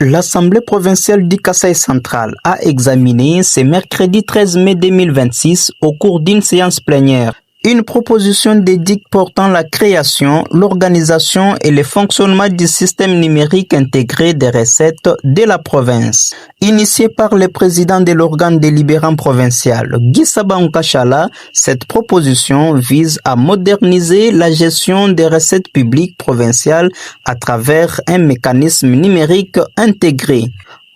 L'Assemblée provinciale du Kasaï central a examiné ce mercredi 13 mai 2026 au cours d'une séance plénière une proposition d'édicte portant la création, l'organisation et le fonctionnement du système numérique intégré des recettes de la province. Initiée par le président de l'organe délibérant provincial, Guy Sabankachala, cette proposition vise à moderniser la gestion des recettes publiques provinciales à travers un mécanisme numérique intégré.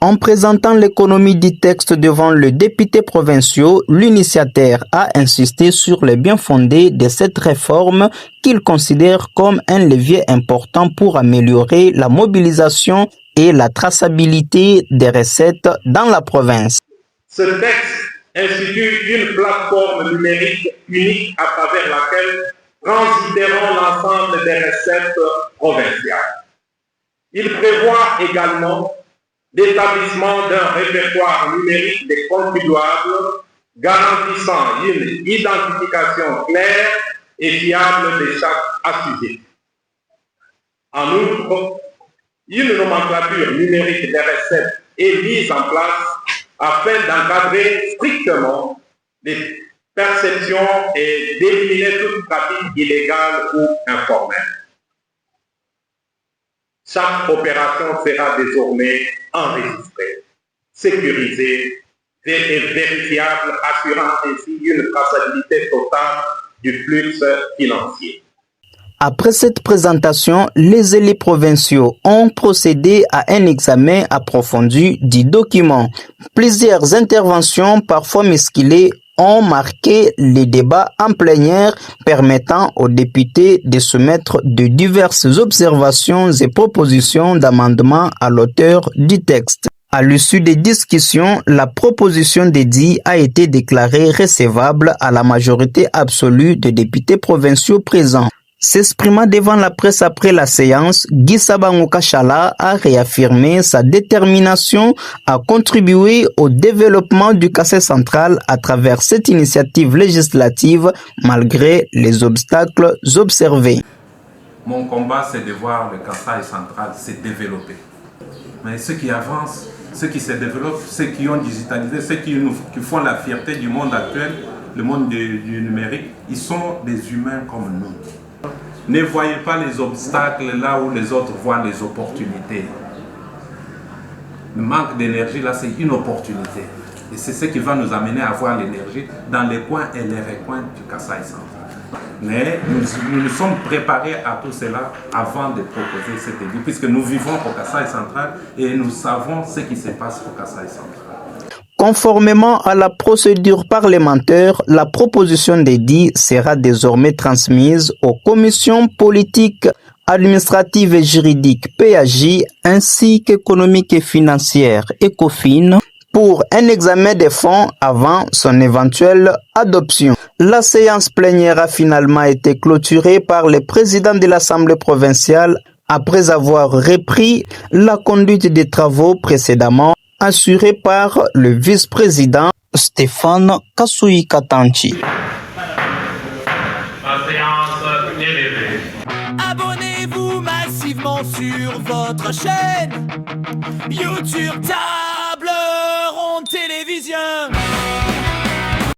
En présentant l'économie du texte devant le député provincial, l'initiateur a insisté sur le bien fondé de cette réforme qu'il considère comme un levier important pour améliorer la mobilisation et la traçabilité des recettes dans la province. Ce texte institue une plateforme numérique unique à travers laquelle transiteront l'ensemble des recettes provinciales. Il prévoit également l'établissement d'un répertoire numérique des contribuables garantissant une identification claire et fiable de chaque assujetti. En outre, une nomenclature numérique des recettes est mise en place afin d'encadrer strictement les perceptions et d'éliminer toute pratique illégale ou informelle. Chaque opération sera désormais enregistrée, sécurisée et vérifiable, assurant ainsi une traçabilité totale du flux financier. Après cette présentation, les élus provinciaux ont procédé à un examen approfondi du document. Plusieurs interventions, parfois musclées, ont marqué les débats en plénière permettant aux députés de soumettre de diverses observations et propositions d'amendement à l'auteur du texte. À l'issue des discussions, la proposition d'édit a été déclarée recevable à la majorité absolue des députés provinciaux présents. S'exprimant devant la presse après la séance, Guy Sabankachala a réaffirmé sa détermination à contribuer au développement du Kasaï central à travers cette initiative législative malgré les obstacles observés. Mon combat, c'est de voir le Kasaï central se développer. Mais ceux qui avancent, ceux qui se développent, ceux qui ont digitalisé, ceux qui font la fierté du monde actuel, le monde du numérique, ils sont des humains comme nous. Ne voyez pas les obstacles là où les autres voient les opportunités. Le manque d'énergie là, c'est une opportunité. Et c'est ce qui va nous amener à voir l'énergie dans les coins et les recoins du Kasaï central. Mais nous sommes préparés à tout cela avant de proposer cette édit, puisque nous vivons au Kasaï central et nous savons ce qui se passe au Kasaï central. Conformément à la procédure parlementaire, la proposition d'édit sera désormais transmise aux commissions politiques, administratives et juridiques PAJ ainsi qu'économiques et financières ECOFIN pour un examen des fonds avant son éventuelle adoption. La séance plénière a finalement été clôturée par le président de l'Assemblée provinciale après avoir repris la conduite des travaux précédemment assuré par le vice-président Stéphane Kasui Katanchi. Abonnez-vous massivement sur votre chaîne YouTube, Table Ronde Télévision.